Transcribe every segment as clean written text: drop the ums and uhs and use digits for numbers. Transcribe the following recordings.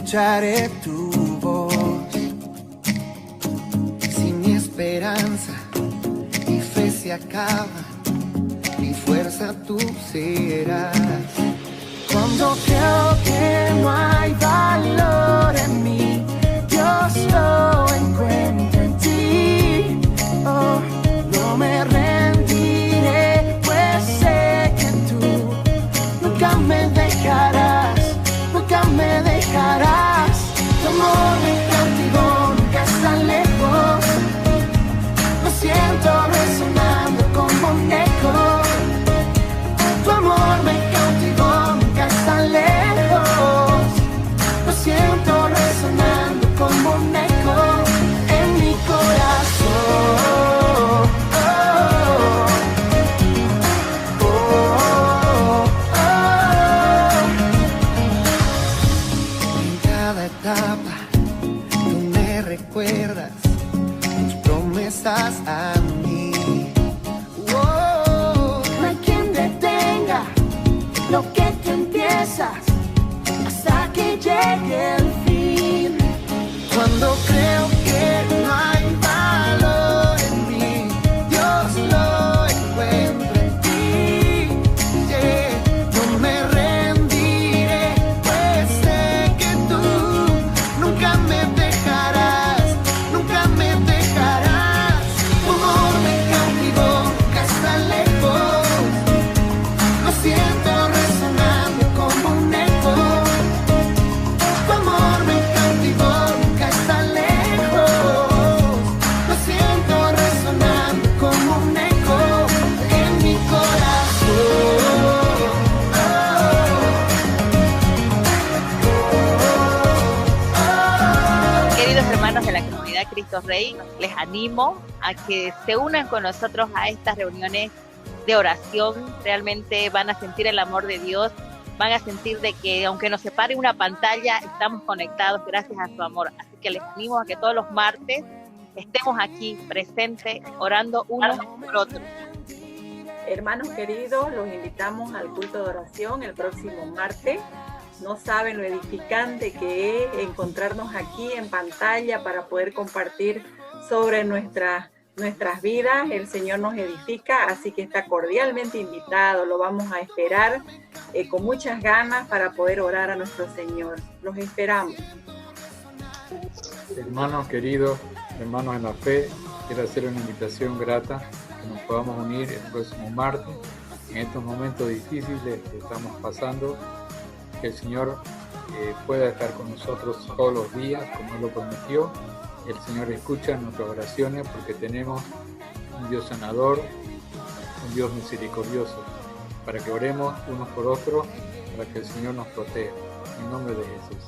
escucharé tu voz. Si mi esperanza y fe se acaban, mi fuerza tú serás. Cuando creo que no hay valor en mí, Dios lo encuentra en ti. Oh, no me rendiré, pues sé que tú nunca me dejarás, nunca me dejarás. Tu amor me cautivó, nunca está lejos. Lo siento resonando como un eco. Tu amor me cautivó, nunca está lejos. Lo siento resonando como un eco en mi corazón. En cada etapa tú me recuerdas tus promesas a mí. No hay quien detenga lo que tú empiezas hasta que llegue el fin. Cuando creo que no hay valor en mí, Dios lo encuentra en ti. Yeah. No me rendiré, pues sé que tú nunca me dejarás, nunca me dejarás. Tu amor me cautivó, nunca está lejos. Lo siento resonando como un eco. Tu amor me cautivó, nunca está lejos. Lo siento resonando como un eco en mi corazón. Queridos hermanos de la comunidad Cristo Rey, les animo a que se unan con nosotros a estas reuniones de oración. Realmente van a sentir el amor de Dios, van a sentir de que aunque nos separe una pantalla, estamos conectados gracias a su amor. Así que les animo a que todos los martes estemos aquí presentes, orando unos por otros. Hermanos queridos, los invitamos al culto de oración el próximo martes. No saben lo edificante que es encontrarnos aquí en pantalla para poder compartir sobre nuestras vidas. El Señor nos edifica, así que está cordialmente invitado. Lo vamos a esperar con muchas ganas para poder orar a nuestro Señor. Los esperamos. Hermanos queridos, hermanos en la fe, quiero hacer una invitación grata que nos podamos unir el próximo martes en estos momentos difíciles que estamos pasando. Que el Señor pueda estar con nosotros todos los días, como Él lo prometió. El Señor escucha nuestras oraciones porque tenemos un Dios sanador, un Dios misericordioso, para que oremos unos por otros, para que el Señor nos proteja. En nombre de Jesús.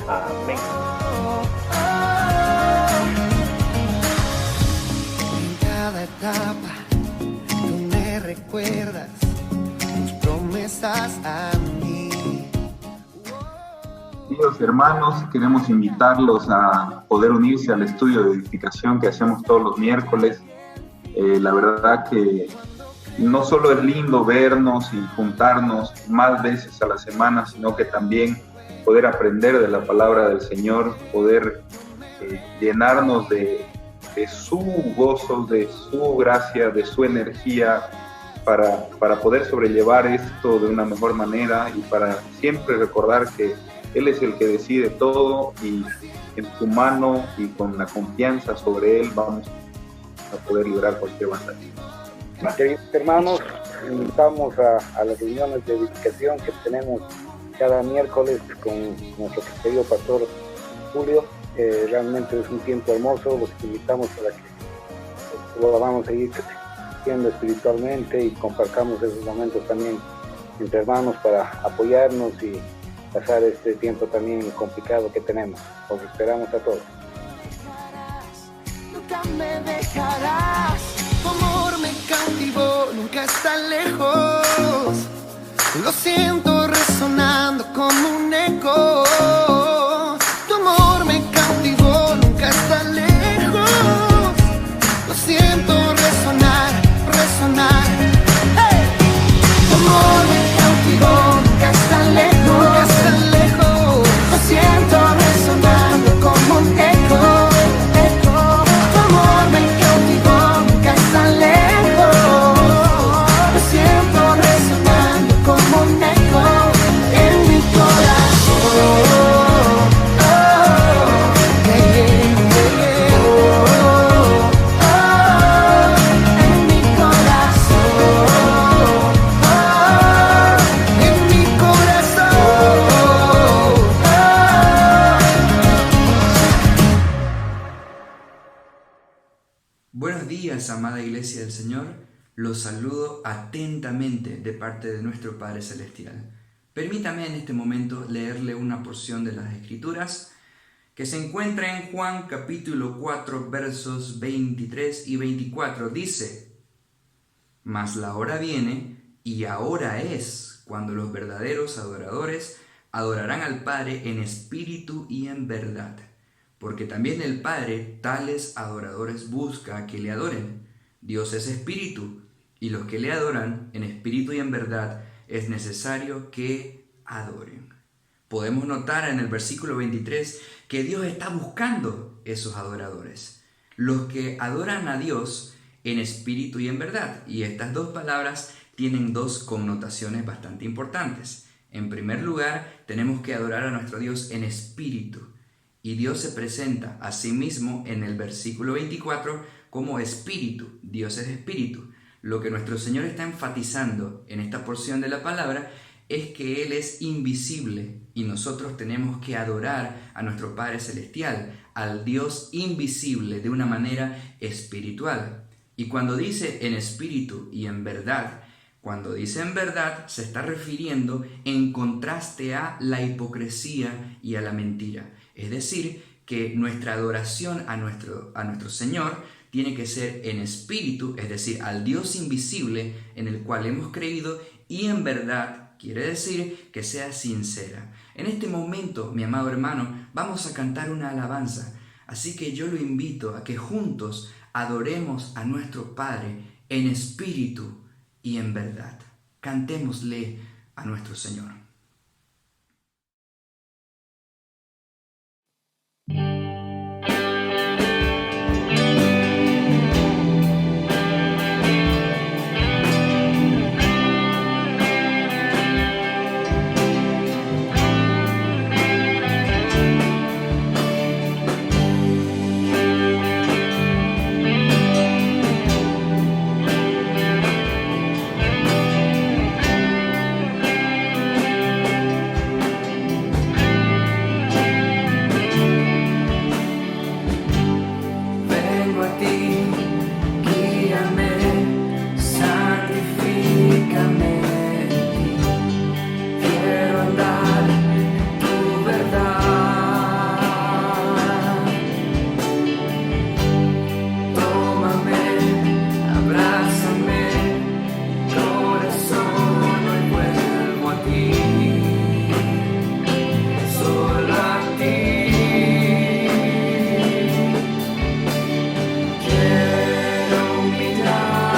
Amén. En cada etapa tú me recuerdas tus promesas a mí. Queridos hermanos, queremos invitarlos a poder unirse al estudio de edificación que hacemos todos los miércoles. La verdad que no solo es lindo vernos y juntarnos más veces a la semana, sino que también poder aprender de la palabra del Señor, poder llenarnos de su gozo, de su gracia, de su energía, para poder sobrellevar esto de una mejor manera y para siempre recordar que Él es el que decide todo y en su mano y con la confianza sobre Él vamos a poder librar cualquier batalla. Queridos hermanos, invitamos a las reuniones de edificación que tenemos cada miércoles con nuestro querido pastor Julio. Realmente es un tiempo hermoso, los invitamos para que lo vamos a seguir creciendo espiritualmente y compartamos esos momentos también entre hermanos para apoyarnos y pasar este tiempo también complicado que tenemos. Los esperamos a todos. Nunca me dejarás, tu amor me cautivó, nunca está lejos. Lo siento resonando como un eco. Tu amor me cautivó, nunca está lejos. Lo siento resonar, resonar. Hey. Tu amor me cautivó, nunca está lejos, nunca está lejos. días, amada Iglesia del Señor. Los saludo atentamente de parte de nuestro Padre Celestial. Permítame en este momento leerle una porción de las Escrituras que se encuentra en Juan capítulo 4 versos 23 y 24. Dice: Mas la hora viene, y ahora es, cuando los verdaderos adoradores adorarán al Padre en espíritu y en verdad, porque también el Padre tales adoradores busca que le adoren. Dios es espíritu, y los que le adoran en espíritu y en verdad es necesario que adoren. Podemos notar en el versículo 23 que Dios está buscando esos adoradores, los que adoran a Dios en espíritu y en verdad. Y estas dos palabras tienen dos connotaciones bastante importantes. En primer lugar, tenemos que adorar a nuestro Dios en espíritu. Y Dios se presenta a sí mismo en el versículo 24 como espíritu. Dios es espíritu. Lo que nuestro Señor está enfatizando en esta porción de la palabra es que Él es invisible y nosotros tenemos que adorar a nuestro Padre Celestial, al Dios invisible, de una manera espiritual. Y cuando dice en espíritu y en verdad, cuando dice en verdad, se está refiriendo en contraste a la hipocresía y a la mentira. Es decir, que nuestra adoración a nuestro Señor tiene que ser en espíritu, es decir, al Dios invisible en el cual hemos creído, y en verdad quiere decir que sea sincera. En este momento, mi amado hermano, vamos a cantar una alabanza, así que yo lo invito a que juntos adoremos a nuestro Padre en espíritu y en verdad. Cantémosle a nuestro Señor. Quiero humillarme,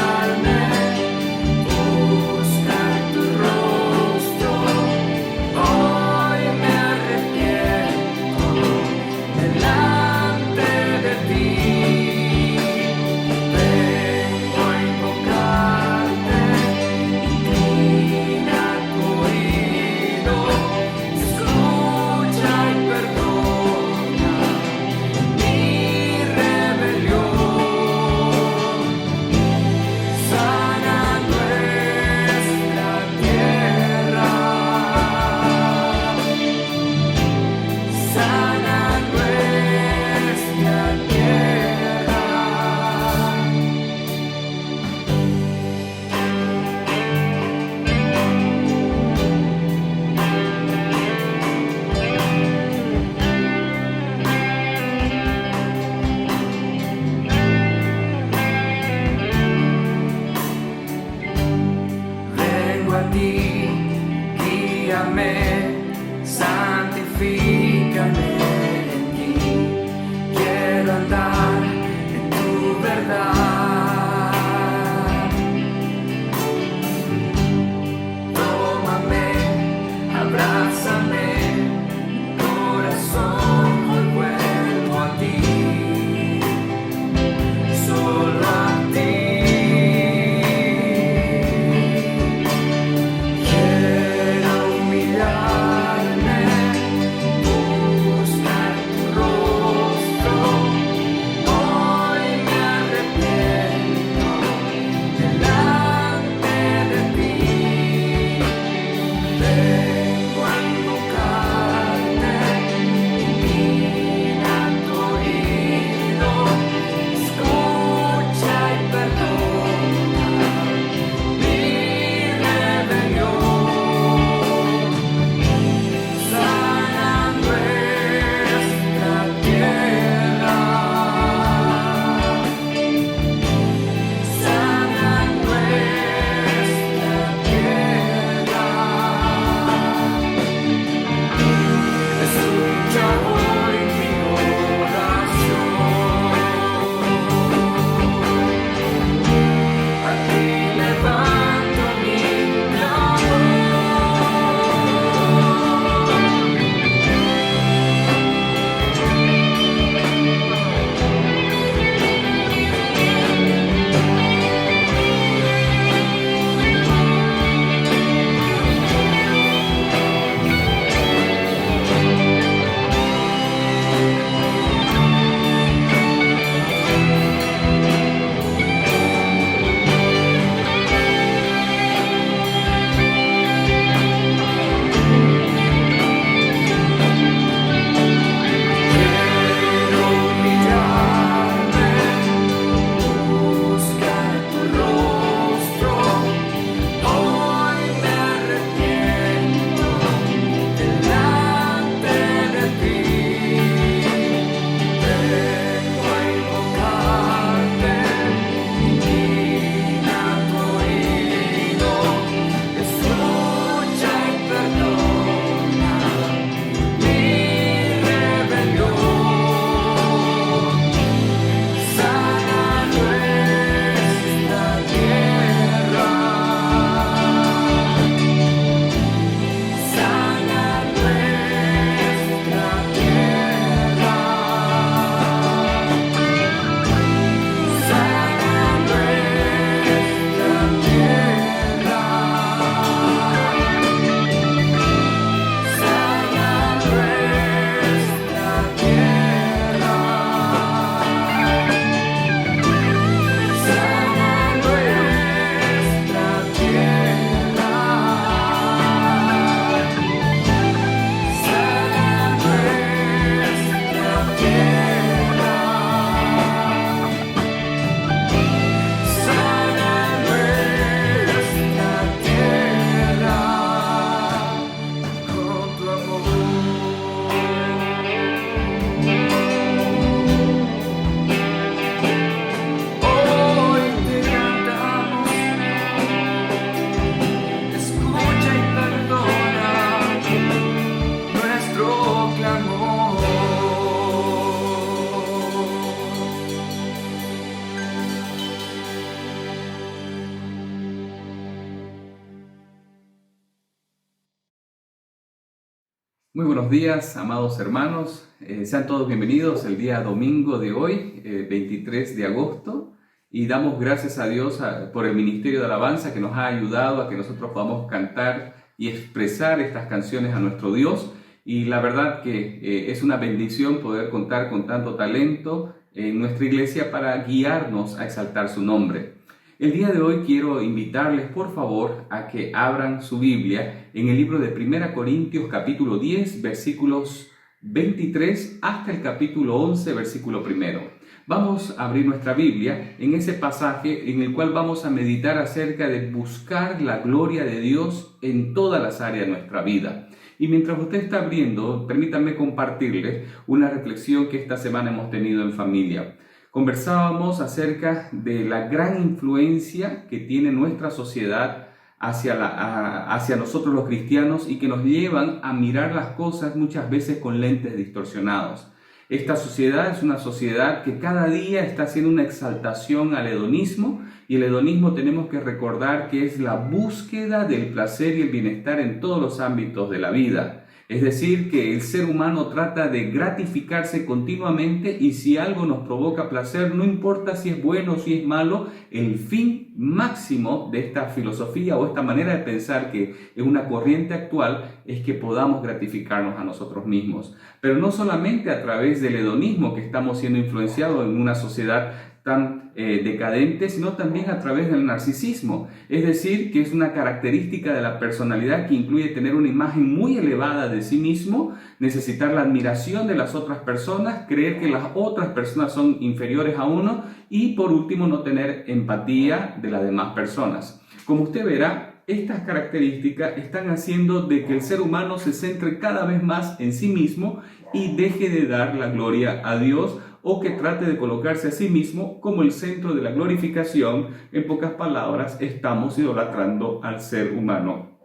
Muy buenos días, amados hermanos. Sean todos bienvenidos el día domingo de hoy, 23 de agosto. Y damos gracias a Dios por el Ministerio de Alabanza que nos ha ayudado a que nosotros podamos cantar y expresar estas canciones a nuestro Dios. Y la verdad que es una bendición poder contar con tanto talento en nuestra iglesia para guiarnos a exaltar su nombre. El día de hoy quiero invitarles, por favor, a que abran su Biblia en el libro de 1 Corintios capítulo 10, versículos 23 hasta el capítulo 11, versículo 1. Vamos a abrir nuestra Biblia en ese pasaje en el cual vamos a meditar acerca de buscar la gloria de Dios en todas las áreas de nuestra vida. Y mientras usted está abriendo, permítanme compartirles una reflexión que esta semana hemos tenido en familia. Conversábamos acerca de la gran influencia que tiene nuestra sociedad hacia nosotros los cristianos y que nos llevan a mirar las cosas muchas veces con lentes distorsionados. Esta sociedad es una sociedad que cada día está haciendo una exaltación al hedonismo, y el hedonismo tenemos que recordar que es la búsqueda del placer y el bienestar en todos los ámbitos de la vida. Es decir, que el ser humano trata de gratificarse continuamente, y si algo nos provoca placer, no importa si es bueno o si es malo, el fin máximo de esta filosofía o esta manera de pensar que es una corriente actual es que podamos gratificarnos a nosotros mismos. Pero no solamente a través del hedonismo que estamos siendo influenciados en una sociedad tan decadente, sino también a través del narcisismo. Es decir, que es una característica de la personalidad que incluye tener una imagen muy elevada de sí mismo, necesitar la admiración de las otras personas, creer que las otras personas son inferiores a uno y, por último, no tener empatía de las demás personas. Como usted verá, estas características están haciendo de que el ser humano se centre cada vez más en sí mismo y deje de dar la gloria a Dios, o que trate de colocarse a sí mismo como el centro de la glorificación. En pocas palabras, estamos idolatrando al ser humano.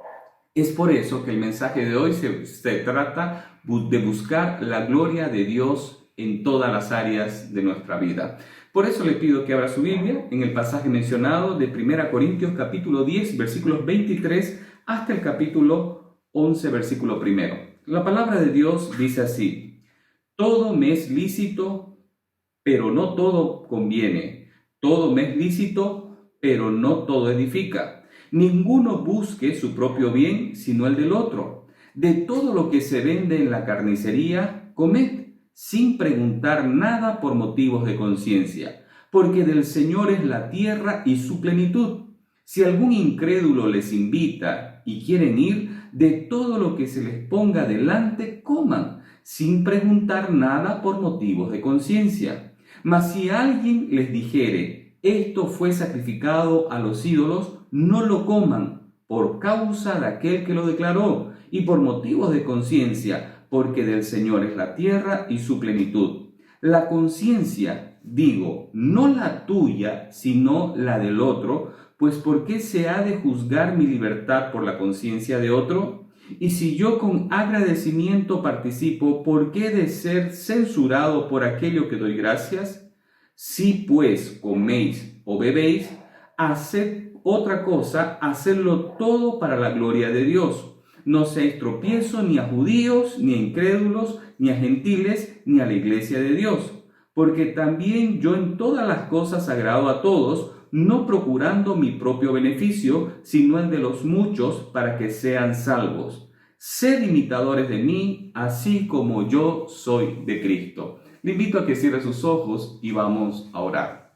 Es por eso que el mensaje de hoy se trata de buscar la gloria de Dios en todas las áreas de nuestra vida. Por eso le pido que abra su Biblia en el pasaje mencionado de 1 Corintios capítulo 10, versículos 23 hasta el capítulo 11, versículo 1. La palabra de Dios dice así: todo me es lícito, pero no todo conviene. Todo me es lícito, pero no todo edifica. Ninguno busque su propio bien, sino el del otro. De todo lo que se vende en la carnicería, comed, sin preguntar nada por motivos de conciencia, porque del Señor es la tierra y su plenitud. Si algún incrédulo les invita y quieren ir, de todo lo que se les ponga delante, coman, sin preguntar nada por motivos de conciencia. Mas si alguien les dijere, esto fue sacrificado a los ídolos, no lo coman, por causa de aquel que lo declaró, y por motivos de conciencia, porque del Señor es la tierra y su plenitud. La conciencia, digo, no la tuya, sino la del otro, pues ¿por qué se ha de juzgar mi libertad por la conciencia de otro? Y si yo con agradecimiento participo, ¿por qué he de ser censurado por aquello que doy gracias? Si pues coméis o bebéis, haced otra cosa, hacedlo todo para la gloria de Dios. No seáis tropiezo ni a judíos, ni a incrédulos, ni a gentiles, ni a la iglesia de Dios. Porque también yo en todas las cosas agrado a todos, no procurando mi propio beneficio, sino el de los muchos, para que sean salvos. Sed imitadores de mí, así como yo soy de Cristo. Le invito a que cierre sus ojos y vamos a orar.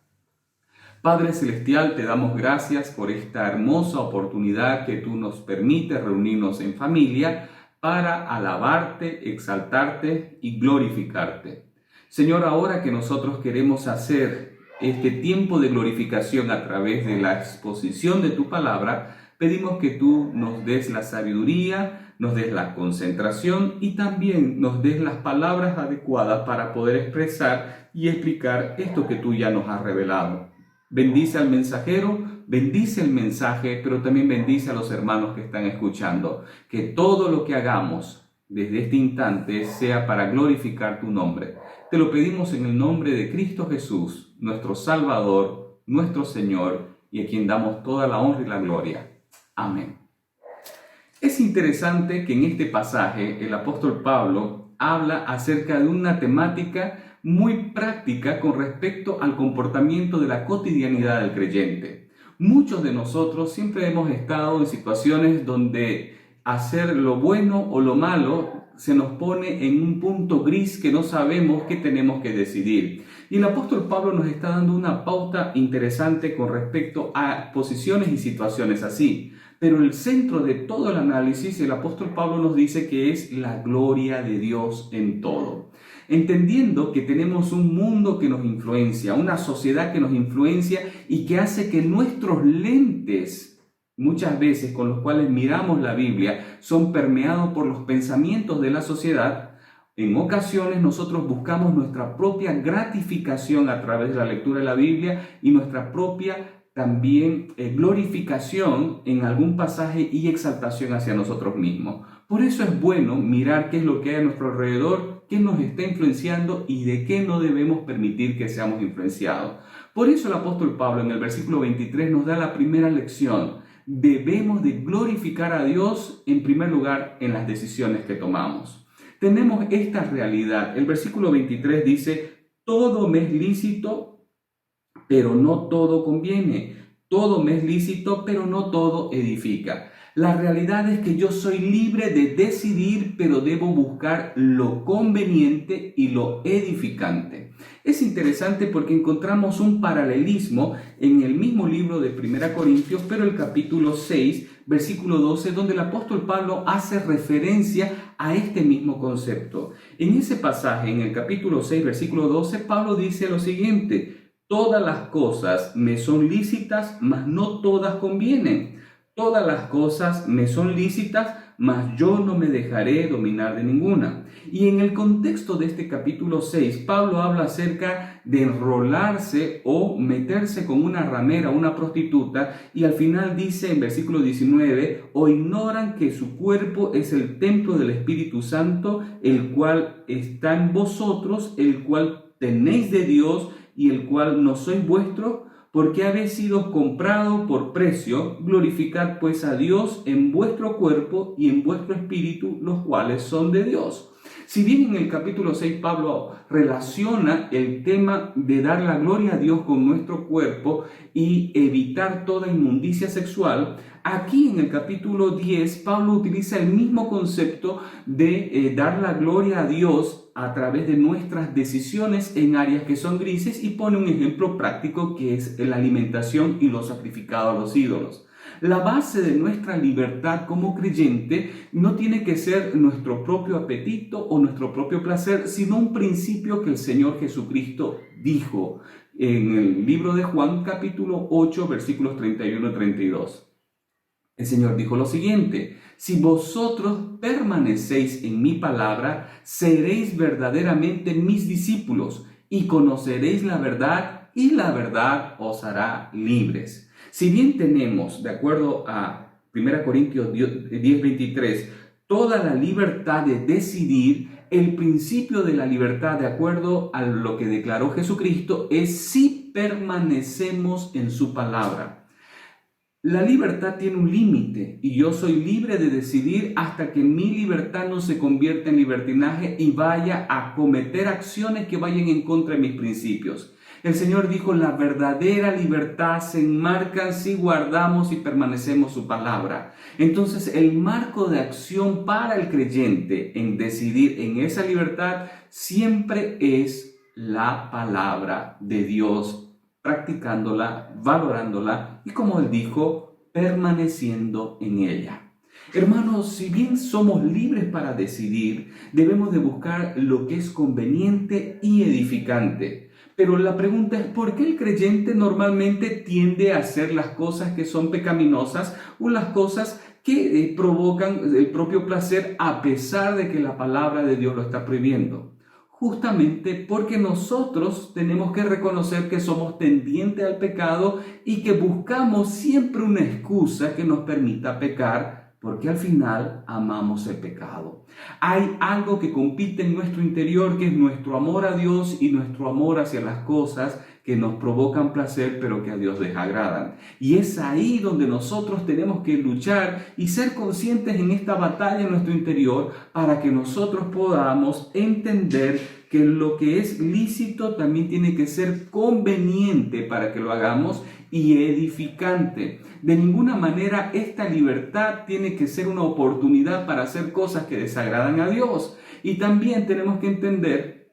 Padre Celestial, te damos gracias por esta hermosa oportunidad que tú nos permites reunirnos en familia para alabarte, exaltarte y glorificarte. Señor, ahora que nosotros queremos hacer este tiempo de glorificación a través de la exposición de tu palabra, pedimos que tú nos des la sabiduría, nos des la concentración y también nos des las palabras adecuadas para poder expresar y explicar esto que tú ya nos has revelado. Bendice al mensajero, bendice el mensaje, pero también bendice a los hermanos que están escuchando. Que todo lo que hagamos desde este instante sea para glorificar tu nombre. Te lo pedimos en el nombre de Cristo Jesús, nuestro Salvador, nuestro Señor, y a quien damos toda la honra y la gloria. Amén. Es interesante que en este pasaje el apóstol Pablo habla acerca de una temática muy práctica con respecto al comportamiento de la cotidianidad del creyente. Muchos de nosotros siempre hemos estado en situaciones donde hacer lo bueno o lo malo se nos pone en un punto gris que no sabemos qué tenemos que decidir. Y el apóstol Pablo nos está dando una pauta interesante con respecto a posiciones y situaciones así. Pero el centro de todo el análisis, el apóstol Pablo nos dice que es la gloria de Dios en todo. Entendiendo que tenemos un mundo que nos influencia, una sociedad que nos influencia y que hace que nuestros lentes, muchas veces con los cuales miramos la Biblia, son permeados por los pensamientos de la sociedad. En ocasiones nosotros buscamos nuestra propia gratificación a través de la lectura de la Biblia y nuestra propia también glorificación en algún pasaje y exaltación hacia nosotros mismos. Por eso es bueno mirar qué es lo que hay a nuestro alrededor, qué nos está influenciando y de qué no debemos permitir que seamos influenciados. Por eso el apóstol Pablo en el versículo 23 nos da la primera lección. Debemos de glorificar a Dios en primer lugar en las decisiones que tomamos. Tenemos esta realidad. El versículo 23 dice, todo me es lícito, pero no todo conviene. Todo me es lícito, pero no todo edifica. La realidad es que yo soy libre de decidir, pero debo buscar lo conveniente y lo edificante. Es interesante porque encontramos un paralelismo en el mismo libro de 1 Corintios, pero el capítulo 6, versículo 12, donde el apóstol Pablo hace referencia a este mismo concepto. En ese pasaje, en el capítulo 6, versículo 12, Pablo dice lo siguiente: todas las cosas me son lícitas, mas no todas convienen. Todas las cosas me son lícitas, mas yo no me dejaré dominar de ninguna. Y en el contexto de este capítulo 6, Pablo habla acerca de enrolarse o meterse con una ramera, una prostituta, y al final dice en versículo 19, o ignoran que su cuerpo es el templo del Espíritu Santo, el cual está en vosotros, el cual tenéis de Dios y el cual no sois vuestro, porque habéis sido comprado por precio. Glorificad pues a Dios en vuestro cuerpo y en vuestro espíritu, los cuales son de Dios. Si bien en el capítulo 6 Pablo relaciona el tema de dar la gloria a Dios con nuestro cuerpo y evitar toda inmundicia sexual, aquí en el capítulo 10 Pablo utiliza el mismo concepto de dar la gloria a Dios a través de nuestras decisiones en áreas que son grises y pone un ejemplo práctico que es la alimentación y lo sacrificado a los ídolos. La base de nuestra libertad como creyente no tiene que ser nuestro propio apetito o nuestro propio placer, sino un principio que el Señor Jesucristo dijo en el libro de Juan, capítulo 8, versículos 31 y 32. El Señor dijo lo siguiente: si vosotros permanecéis en mi palabra, seréis verdaderamente mis discípulos y conoceréis la verdad, y la verdad os hará libres. Si bien tenemos, de acuerdo a 1 Corintios 10:23, toda la libertad de decidir, el principio de la libertad, de acuerdo a lo que declaró Jesucristo, es si permanecemos en su palabra. La libertad tiene un límite y yo soy libre de decidir hasta que mi libertad no se convierta en libertinaje y vaya a cometer acciones que vayan en contra de mis principios. El Señor dijo, la verdadera libertad se enmarca si guardamos y permanecemos su palabra. Entonces, el marco de acción para el creyente en decidir en esa libertad siempre es la palabra de Dios, practicándola, valorándola y, como Él dijo, permaneciendo en ella. Hermanos, si bien somos libres para decidir, debemos de buscar lo que es conveniente y edificante. Pero la pregunta es, ¿por qué el creyente normalmente tiende a hacer las cosas que son pecaminosas o las cosas que provocan el propio placer a pesar de que la palabra de Dios lo está prohibiendo? Justamente porque nosotros tenemos que reconocer que somos tendientes al pecado y que buscamos siempre una excusa que nos permita pecar, porque al final amamos el pecado. Hay algo que compite en nuestro interior, que es nuestro amor a Dios y nuestro amor hacia las cosas que nos provocan placer, pero que a Dios les agradan. Y es ahí donde nosotros tenemos que luchar y ser conscientes en esta batalla en nuestro interior para que nosotros podamos entender que lo que es lícito también tiene que ser conveniente para que lo hagamos y edificante. De ninguna manera esta libertad tiene que ser una oportunidad para hacer cosas que desagradan a Dios. Y también tenemos que entender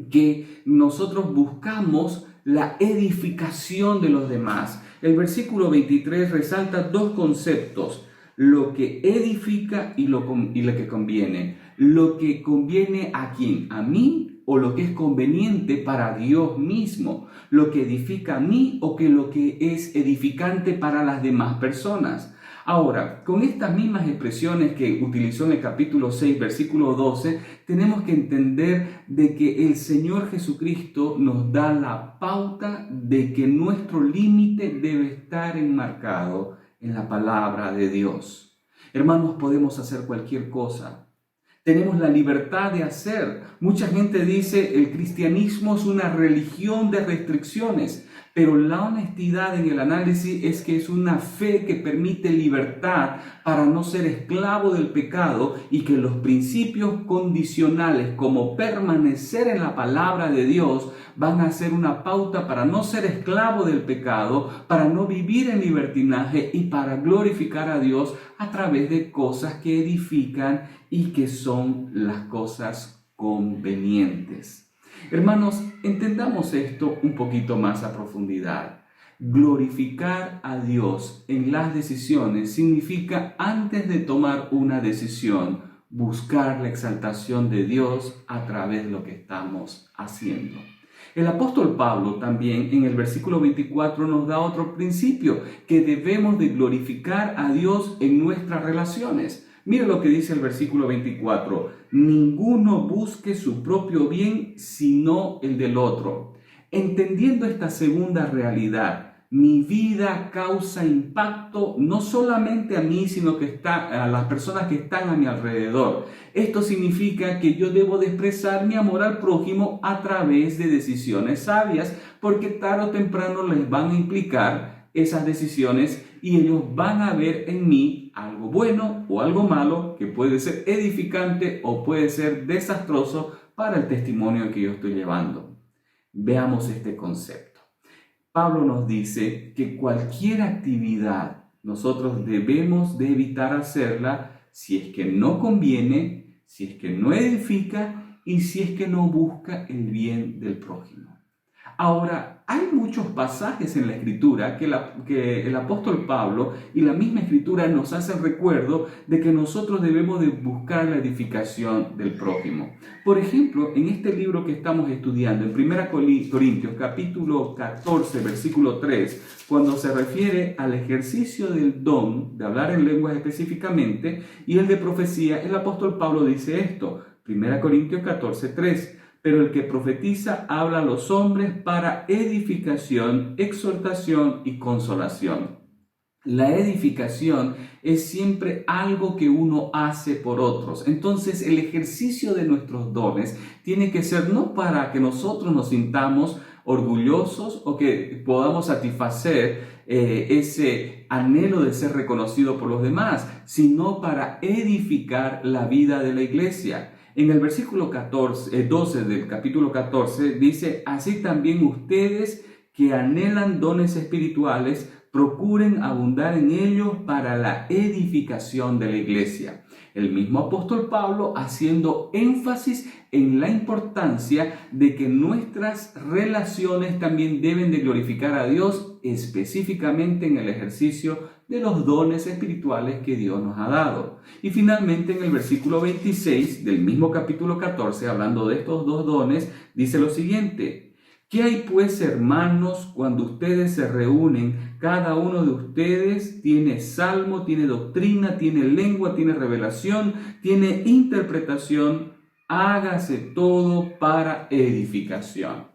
que nosotros buscamos la edificación de los demás. El versículo 23 resalta dos conceptos: lo que edifica y lo que conviene. Lo que conviene ¿a quién? ¿A mí? ¿O lo que es conveniente para Dios mismo? Lo que edifica a mí o que lo que es edificante para las demás personas. Ahora, con estas mismas expresiones que utilizó en el capítulo 6, versículo 12, tenemos que entender de que el Señor Jesucristo nos da la pauta de que nuestro límite debe estar enmarcado en la palabra de Dios. Hermanos, podemos hacer cualquier cosa. Tenemos la libertad de hacer. Mucha gente dice el cristianismo es una religión de restricciones, pero la honestidad en el análisis es que es una fe que permite libertad para no ser esclavo del pecado y que los principios condicionales como permanecer en la palabra de Dios van a ser una pauta para no ser esclavo del pecado, para no vivir en libertinaje y para glorificar a Dios a través de cosas que edifican y que son las cosas convenientes. Hermanos, entendamos esto un poquito más a profundidad. Glorificar a Dios en las decisiones significa, antes de tomar una decisión, buscar la exaltación de Dios a través de lo que estamos haciendo. El apóstol Pablo también en el versículo 24 nos da otro principio, que debemos de glorificar a Dios en nuestras relaciones. Mira lo que dice el versículo 24: ninguno busque su propio bien, sino el del otro. Entendiendo esta segunda realidad, mi vida causa impacto no solamente a mí, sino que a las personas que están a mi alrededor. Esto significa que yo debo de expresar mi amor al prójimo a través de decisiones sabias, porque tarde o temprano les van a implicar esas decisiones y ellos van a ver en mí algo bueno o algo malo que puede ser edificante o puede ser desastroso para el testimonio que yo estoy llevando. Veamos este concepto. Pablo nos dice que cualquier actividad nosotros debemos de evitar hacerla si es que no conviene, si es que no edifica y si es que no busca el bien del prójimo. Ahora, hay muchos pasajes en la Escritura que el apóstol Pablo y la misma Escritura nos hacen recuerdo de que nosotros debemos de buscar la edificación del prójimo. Por ejemplo, en este libro que estamos estudiando, en 1 Corintios capítulo 14, versículo 3, cuando se refiere al ejercicio del don de hablar en lenguas específicamente y el de profecía, el apóstol Pablo dice esto, 1 Corintios 14, 3. Pero el que profetiza habla a los hombres para edificación, exhortación y consolación. La edificación es siempre algo que uno hace por otros. Entonces, el ejercicio de nuestros dones tiene que ser no para que nosotros nos sintamos orgullosos o que podamos satisfacer ese anhelo de ser reconocido por los demás, sino para edificar la vida de la iglesia. En el versículo 12 del capítulo 14 dice, así también ustedes que anhelan dones espirituales, procuren abundar en ellos para la edificación de la iglesia. El mismo apóstol Pablo haciendo énfasis en la importancia de que nuestras relaciones también deben de glorificar a Dios, específicamente en el ejercicio de los dones espirituales que Dios nos ha dado. Y finalmente en el versículo 26 del mismo capítulo 14, hablando de estos dos dones, dice lo siguiente: ¿qué hay pues, hermanos, cuando ustedes se reúnen? Cada uno de ustedes tiene salmo, tiene doctrina, tiene lengua, tiene revelación, tiene interpretación. Hágase todo para edificación.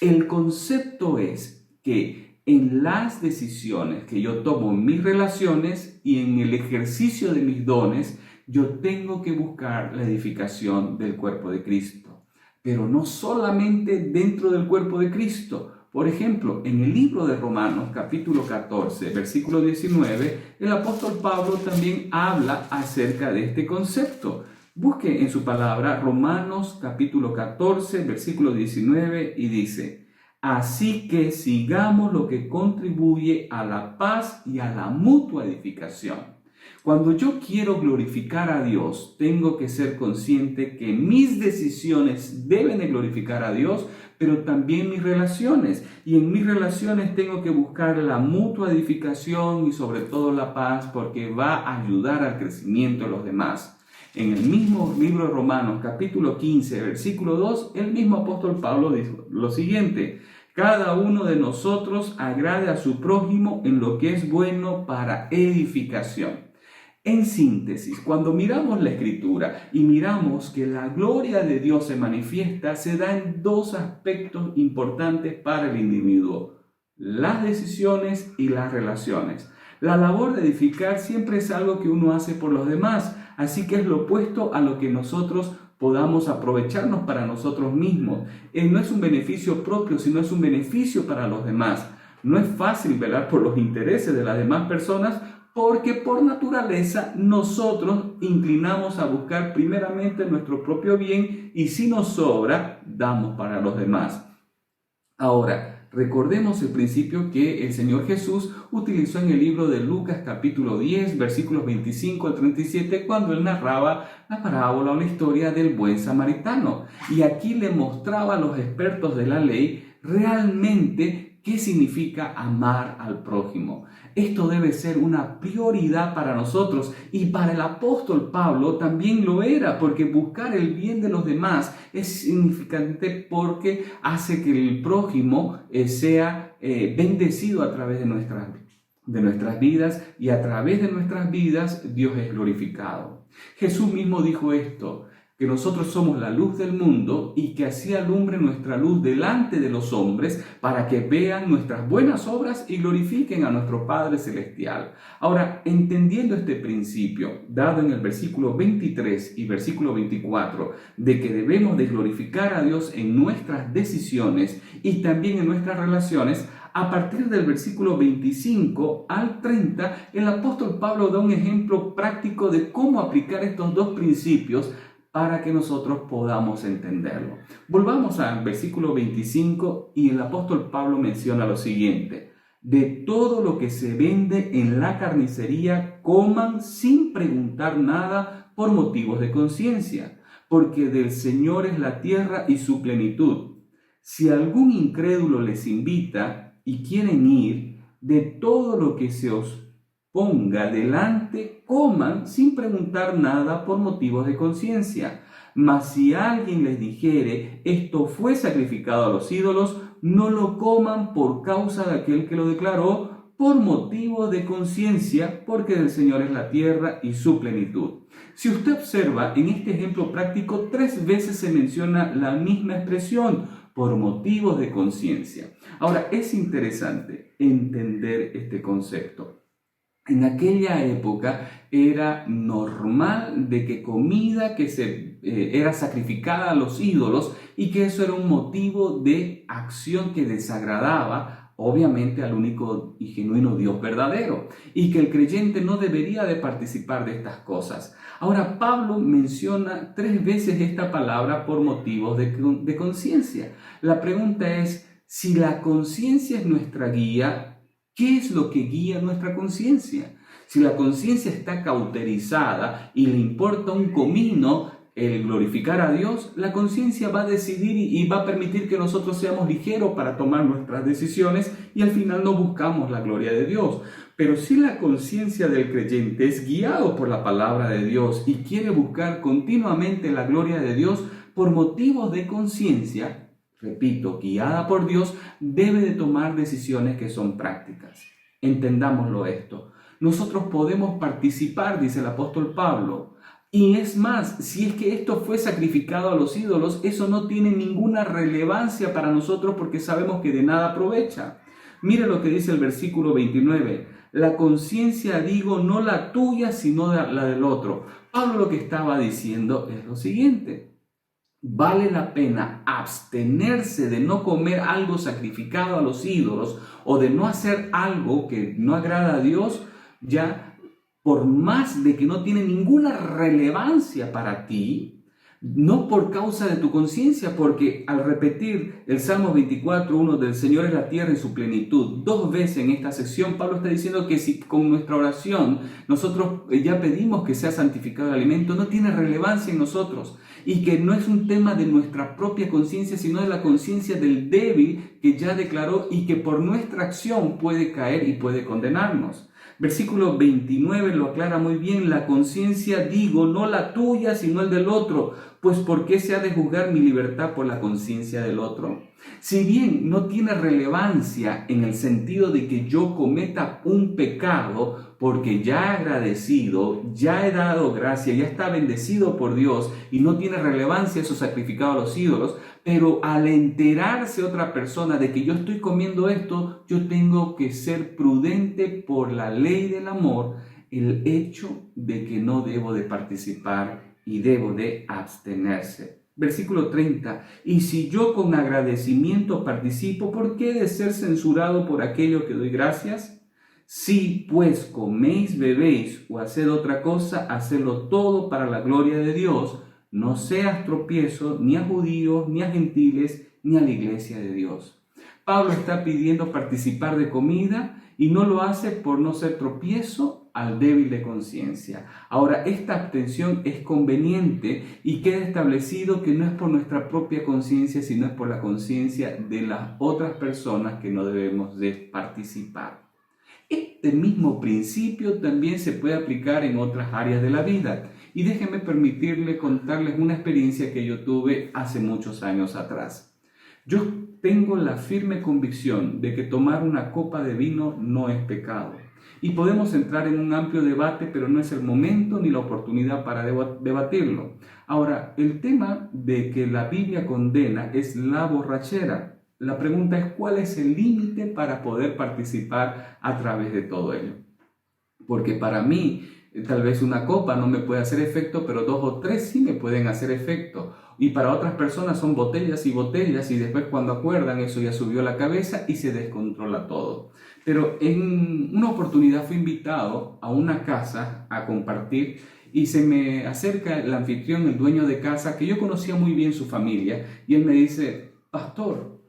El concepto es que en las decisiones que yo tomo en mis relaciones y en el ejercicio de mis dones, yo tengo que buscar la edificación del cuerpo de Cristo. Pero no solamente dentro del cuerpo de Cristo, Por ejemplo, en el libro de Romanos, capítulo 14, versículo 19, el apóstol Pablo también habla acerca de este concepto. Busque en su palabra Romanos, capítulo 14, versículo 19, y dice: así que sigamos lo que contribuye a la paz y a la mutua edificación. Cuando yo quiero glorificar a Dios, tengo que ser consciente que mis decisiones deben de glorificar a Dios, pero también mis relaciones. Y en mis relaciones tengo que buscar la mutua edificación y sobre todo la paz, porque va a ayudar al crecimiento de los demás. En el mismo libro de Romanos, capítulo 15, versículo 2, el mismo apóstol Pablo dijo lo siguiente: cada uno de nosotros agrade a su prójimo en lo que es bueno para edificación. En síntesis, cuando miramos la Escritura y miramos que la gloria de Dios se manifiesta, se da en dos aspectos importantes para el individuo: las decisiones y las relaciones. La labor de edificar siempre es algo que uno hace por los demás, así que es lo opuesto a lo que nosotros podamos aprovecharnos para nosotros mismos. No es un beneficio propio, sino es un beneficio para los demás. No es fácil velar por los intereses de las demás personas, porque por naturaleza nosotros inclinamos a buscar primeramente nuestro propio bien, y si nos sobra, damos para los demás. Ahora, recordemos el principio que el Señor Jesús utilizó en el libro de Lucas capítulo 10, versículos 25 al 37, cuando Él narraba la parábola o la historia del buen samaritano. Y aquí le mostraba a los expertos de la ley realmente qué significa amar al prójimo. Esto debe ser una prioridad para nosotros, y para el apóstol Pablo también lo era, porque buscar el bien de los demás es significante porque hace que el prójimo sea bendecido a través de nuestras vidas, y a través de nuestras vidas Dios es glorificado. Jesús mismo dijo esto: que nosotros somos la luz del mundo, y que así alumbre nuestra luz delante de los hombres, para que vean nuestras buenas obras y glorifiquen a nuestro Padre Celestial. Ahora, entendiendo este principio, dado en el versículo 23 y versículo 24, de que debemos de glorificar a Dios en nuestras decisiones y también en nuestras relaciones, a partir del versículo 25 al 30, el apóstol Pablo da un ejemplo práctico de cómo aplicar estos dos principios para que nosotros podamos entenderlo. Volvamos al versículo 25, y el apóstol Pablo menciona lo siguiente: de todo lo que se vende en la carnicería, coman sin preguntar nada por motivos de conciencia, porque del Señor es la tierra y su plenitud. Si algún incrédulo les invita y quieren ir, de todo lo que se os ponga delante, coman sin preguntar nada por motivos de conciencia. Mas si alguien les dijere: esto fue sacrificado a los ídolos, no lo coman por causa de aquel que lo declaró, por motivo de conciencia, porque del Señor es la tierra y su plenitud. Si usted observa, en este ejemplo práctico 3 veces se menciona la misma expresión: por motivos de conciencia. Ahora, es interesante entender este concepto. En aquella época era normal de que comida que era sacrificada a los ídolos, y que eso era un motivo de acción que desagradaba obviamente al único y genuino Dios verdadero, y que el creyente no debería de participar de estas cosas. Ahora, Pablo menciona 3 veces esta palabra: por motivos de conciencia. La pregunta es, si la conciencia es nuestra guía, ¿qué es lo que guía nuestra conciencia? Si la conciencia está cauterizada y le importa un comino el glorificar a Dios, la conciencia va a decidir y va a permitir que nosotros seamos ligeros para tomar nuestras decisiones, y al final no buscamos la gloria de Dios. Pero si la conciencia del creyente es guiado por la palabra de Dios y quiere buscar continuamente la gloria de Dios por motivos de conciencia, repito, guiada por Dios, debe de tomar decisiones que son prácticas. Entendámoslo esto. Nosotros podemos participar, dice el apóstol Pablo, y es más, si es que esto fue sacrificado a los ídolos, eso no tiene ninguna relevancia para nosotros, porque sabemos que de nada aprovecha. Mire lo que dice el versículo 29. La conciencia, digo, no la tuya, sino la del otro. Pablo lo que estaba diciendo es lo siguiente: vale la pena abstenerse de no comer algo sacrificado a los ídolos o de no hacer algo que no agrada a Dios, ya por más de que no tiene ninguna relevancia para ti, no por causa de tu conciencia, porque al repetir el Salmo 24:1 del Señor es la tierra en su plenitud, 2 veces en esta sección, Pablo está diciendo que si con nuestra oración nosotros ya pedimos que sea santificado el alimento, no tiene relevancia en nosotros y que no es un tema de nuestra propia conciencia, sino de la conciencia del débil que ya declaró y que por nuestra acción puede caer y puede condenarnos. Versículo 29 lo aclara muy bien: la conciencia digo, no la tuya, sino el del otro, pues ¿por qué se ha de juzgar mi libertad por la conciencia del otro? Si bien no tiene relevancia en el sentido de que yo cometa un pecado, porque ya he agradecido, ya he dado gracia, ya está bendecido por Dios y no tiene relevancia eso sacrificado a los ídolos, pero al enterarse otra persona de que yo estoy comiendo esto, yo tengo que ser prudente por la ley del amor, el hecho de que no debo de participar y debo de abstenerse. Versículo 30. Y si yo con agradecimiento participo, ¿por qué he de ser censurado por aquello que doy gracias? Si pues coméis, bebéis o haced otra cosa, hacedlo todo para la gloria de Dios. No seas tropiezo ni a judíos, ni a gentiles, ni a la iglesia de Dios. Pablo está pidiendo participar de comida y no lo hace por no ser tropiezo al débil de conciencia. Ahora, esta abstención es conveniente y queda establecido que no es por nuestra propia conciencia, sino es por la conciencia de las otras personas que no debemos de participar. Este mismo principio también se puede aplicar en otras áreas de la vida. Y déjenme permitirle contarles una experiencia que yo tuve hace muchos años atrás. Yo tengo la firme convicción de que tomar una copa de vino no es pecado. Y podemos entrar en un amplio debate, pero no es el momento ni la oportunidad para debatirlo. Ahora, el tema de que la Biblia condena es la borrachera. La pregunta es, ¿cuál es el límite para poder participar a través de todo ello? Porque para mí, tal vez una copa no me puede hacer efecto, pero 2 o 3 sí me pueden hacer efecto. Y para otras personas son botellas y botellas y después cuando acuerdan eso ya subió la cabeza y se descontrola todo. Pero en una oportunidad fui invitado a una casa a compartir y se me acerca el anfitrión, el dueño de casa, que yo conocía muy bien su familia, y él me dice: pastor,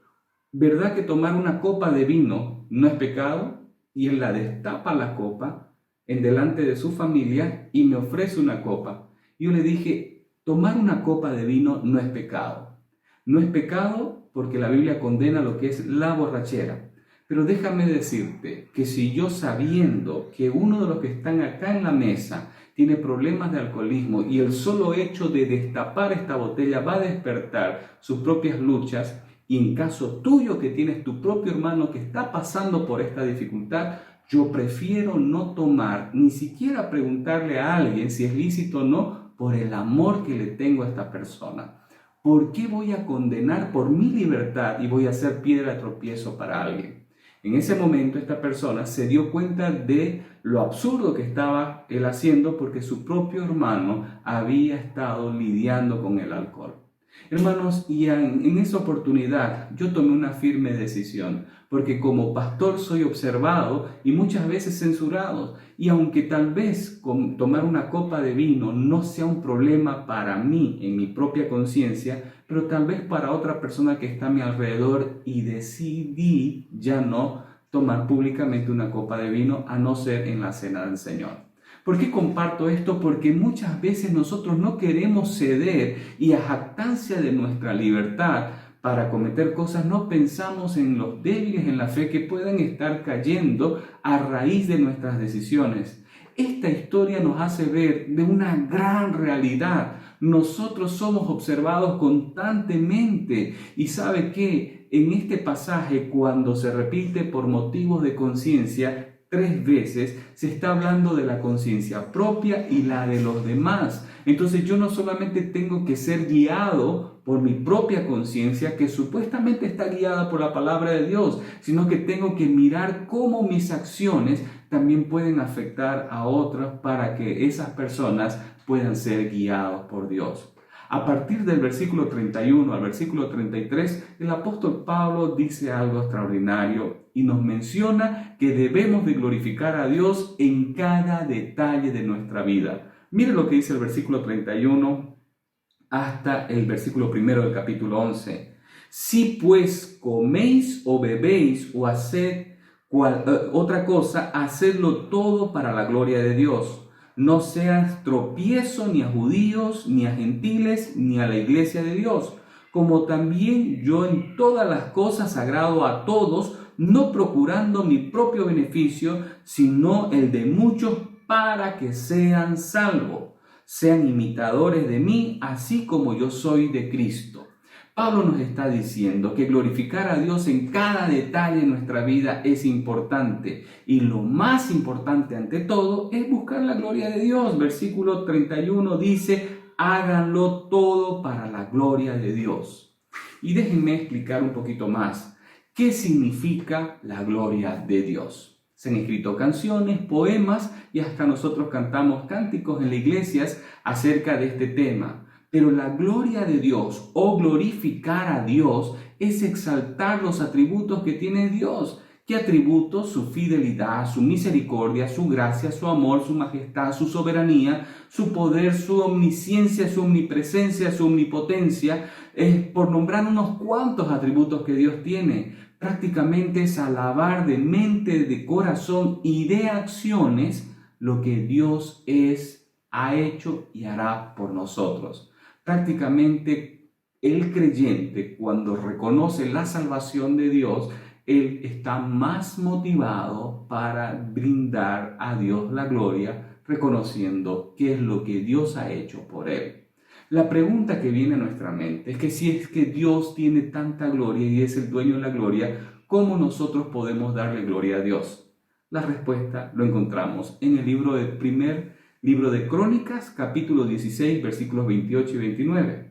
¿verdad que tomar una copa de vino no es pecado? Y él la destapa la copa en delante de su familia y me ofrece una copa. Yo le dije: tomar una copa de vino no es pecado. No es pecado porque la Biblia condena lo que es la borrachera. Pero déjame decirte que si yo, sabiendo que uno de los que están acá en la mesa tiene problemas de alcoholismo y el solo hecho de destapar esta botella va a despertar sus propias luchas, y en caso tuyo que tienes tu propio hermano que está pasando por esta dificultad, yo prefiero no tomar, ni siquiera preguntarle a alguien si es lícito o no, por el amor que le tengo a esta persona. ¿Por qué voy a condenar por mi libertad y voy a ser piedra de tropiezo para alguien? En ese momento esta persona se dio cuenta de lo absurdo que estaba él haciendo porque su propio hermano había estado lidiando con el alcohol. Hermanos, y en esa oportunidad yo tomé una firme decisión, porque como pastor soy observado y muchas veces censurado, y aunque tal vez tomar una copa de vino no sea un problema para mí en mi propia conciencia, pero tal vez para otra persona que está a mi alrededor, y decidí ya no tomar públicamente una copa de vino a no ser en la cena del Señor. ¿Por qué comparto esto? Porque muchas veces nosotros no queremos ceder y a jactancia de nuestra libertad para cometer cosas no pensamos en los débiles en la fe que pueden estar cayendo a raíz de nuestras decisiones. Esta historia nos hace ver de una gran realidad. Nosotros somos observados constantemente y ¿sabe qué? En este pasaje, cuando se repite por motivos de conciencia, 3 veces se está hablando de la conciencia propia y la de los demás. Entonces yo no solamente tengo que ser guiado por mi propia conciencia, que supuestamente está guiada por la palabra de Dios, sino que tengo que mirar cómo mis acciones también pueden afectar a otros para que esas personas puedan ser guiados por Dios. A partir del versículo 31 al versículo 33, el apóstol Pablo dice algo extraordinario y nos menciona que debemos de glorificar a Dios en cada detalle de nuestra vida. Mire lo que dice el versículo 31 hasta el versículo 1 del capítulo 11. Si pues coméis o bebéis o haced otra cosa, hacedlo todo para la gloria de Dios. No seas tropiezo ni a judíos, ni a gentiles, ni a la iglesia de Dios, como también yo en todas las cosas agrado a todos, no procurando mi propio beneficio, sino el de muchos, para que sean salvos. Sean imitadores de mí, así como yo soy de Cristo. Pablo nos está diciendo que glorificar a Dios en cada detalle de nuestra vida es importante. Y lo más importante ante todo es buscar la gloria de Dios. Versículo 31 dice, háganlo todo para la gloria de Dios. Y déjenme explicar un poquito más. ¿Qué significa la gloria de Dios? Se han escrito canciones, poemas y hasta nosotros cantamos cánticos en las iglesias acerca de este tema. Pero la gloria de Dios o glorificar a Dios es exaltar los atributos que tiene Dios. ¿Qué atributos? Su fidelidad, su misericordia, su gracia, su amor, su majestad, su soberanía, su poder, su omnisciencia, su omnipresencia, su omnipotencia. Por nombrar unos cuantos atributos que Dios tiene. Prácticamente es alabar de mente, de corazón y de acciones lo que Dios ha hecho y hará por nosotros. Prácticamente el creyente, cuando reconoce la salvación de Dios, él está más motivado para brindar a Dios la gloria, reconociendo qué es lo que Dios ha hecho por él. La pregunta que viene a nuestra mente es que si es que Dios tiene tanta gloria y es el dueño de la gloria, ¿cómo nosotros podemos darle gloria a Dios? La respuesta lo encontramos en el primer libro de Crónicas, capítulo 16, versículos 28 y 29.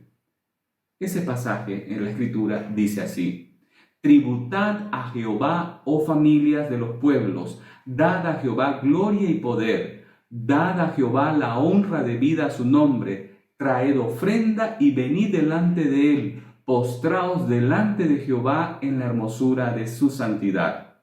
Ese pasaje en la Escritura dice así: tributad a Jehová, oh familias de los pueblos, dad a Jehová gloria y poder, dad a Jehová la honra debida a su nombre, traed ofrenda y venid delante de él, postraos delante de Jehová en la hermosura de su santidad.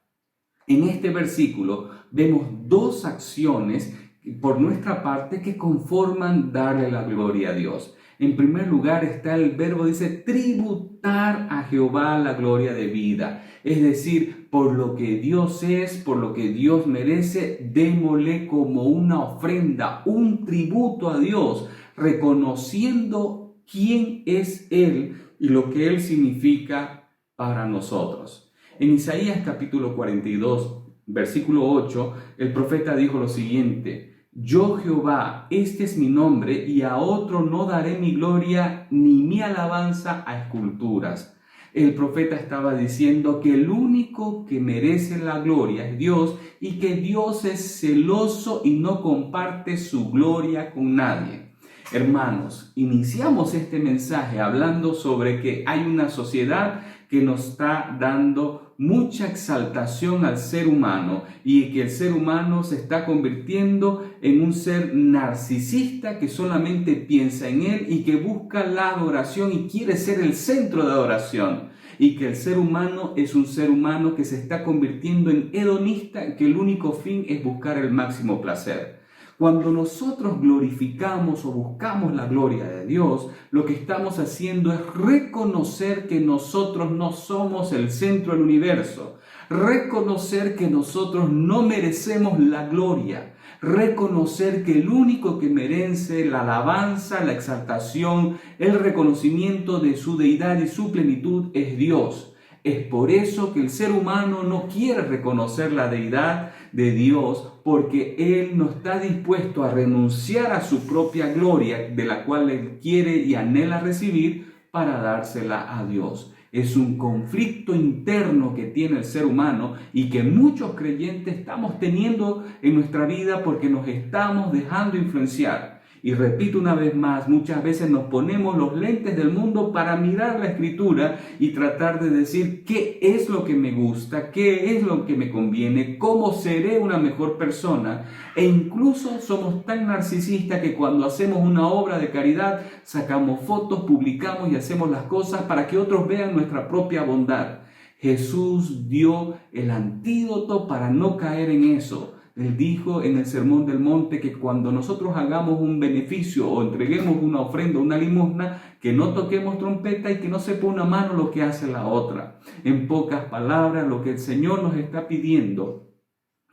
En este versículo vemos dos acciones por nuestra parte que conforman darle la gloria a Dios. En primer lugar está el verbo, dice, tributar a Jehová la gloria de vida. Es decir, por lo que Dios es, por lo que Dios merece, démosle como una ofrenda, un tributo a Dios, reconociendo quién es Él y lo que Él significa para nosotros. En Isaías capítulo 42, versículo 8, el profeta dijo lo siguiente: yo Jehová, este es mi nombre, y a otro no daré mi gloria ni mi alabanza a esculturas. El profeta estaba diciendo que el único que merece la gloria es Dios y que Dios es celoso y no comparte su gloria con nadie. Hermanos, iniciamos este mensaje hablando sobre que hay una sociedad que nos está dando mucha exaltación al ser humano y que el ser humano se está convirtiendo en un ser narcisista que solamente piensa en él y que busca la adoración y quiere ser el centro de adoración, y que el ser humano es un ser humano que se está convirtiendo en hedonista, que el único fin es buscar el máximo placer. Cuando nosotros glorificamos o buscamos la gloria de Dios, lo que estamos haciendo es reconocer que nosotros no somos el centro del universo, reconocer que nosotros no merecemos la gloria, reconocer que el único que merece la alabanza, la exaltación, el reconocimiento de su deidad y su plenitud es Dios. Es por eso que el ser humano no quiere reconocer la deidad de Dios, porque Él no está dispuesto a renunciar a su propia gloria, de la cual Él quiere y anhela recibir, para dársela a Dios. Es un conflicto interno que tiene el ser humano y que muchos creyentes estamos teniendo en nuestra vida porque nos estamos dejando influenciar. Y repito una vez más, muchas veces nos ponemos los lentes del mundo para mirar la Escritura y tratar de decir qué es lo que me gusta, qué es lo que me conviene, cómo seré una mejor persona. E incluso somos tan narcisistas que cuando hacemos una obra de caridad, sacamos fotos, publicamos y hacemos las cosas para que otros vean nuestra propia bondad. Jesús dio el antídoto para no caer en eso. Él dijo en el Sermón del Monte que cuando nosotros hagamos un beneficio o entreguemos una ofrenda, una limosna, que no toquemos trompeta y que no sepa una mano lo que hace la otra. En pocas palabras, lo que el Señor nos está pidiendo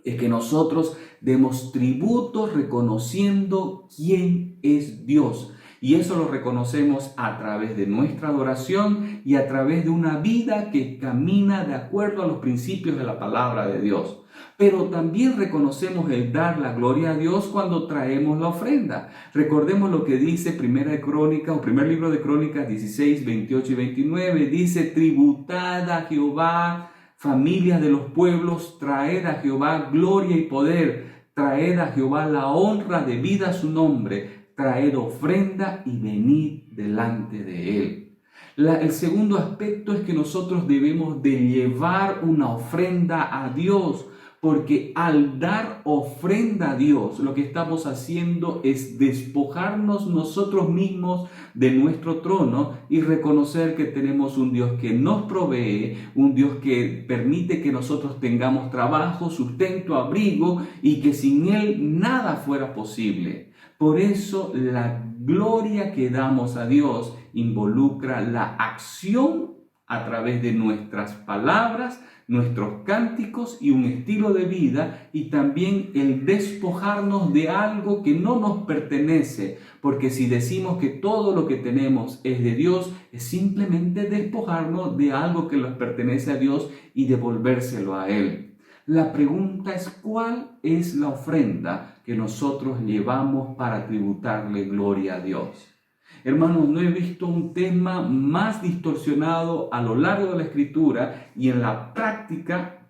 es que nosotros demos tributo reconociendo quién es Dios. Y eso lo reconocemos a través de nuestra adoración y a través de una vida que camina de acuerdo a los principios de la palabra de Dios. Pero también reconocemos el dar la gloria a Dios cuando traemos la ofrenda. Recordemos lo que dice primer libro de Crónicas 16, 28 y 29. Dice: tributad a Jehová, familias de los pueblos, traed a Jehová gloria y poder, traed a Jehová la honra debida a su nombre, traed ofrenda y venid delante de él. El segundo aspecto es que nosotros debemos de llevar una ofrenda a Dios, porque al dar ofrenda a Dios, lo que estamos haciendo es despojarnos nosotros mismos de nuestro trono y reconocer que tenemos un Dios que nos provee, un Dios que permite que nosotros tengamos trabajo, sustento, abrigo, y que sin Él nada fuera posible. Por eso la gloria que damos a Dios involucra la acción a través de nuestras palabras, nuestros cánticos y un estilo de vida, y también el despojarnos de algo que no nos pertenece, porque si decimos que todo lo que tenemos es de Dios, es simplemente despojarnos de algo que nos pertenece a Dios y devolvérselo a Él. La pregunta es: ¿cuál es la ofrenda que nosotros llevamos para tributarle gloria a Dios? Hermanos, no he visto un tema más distorsionado a lo largo de la Escritura y en la práctica,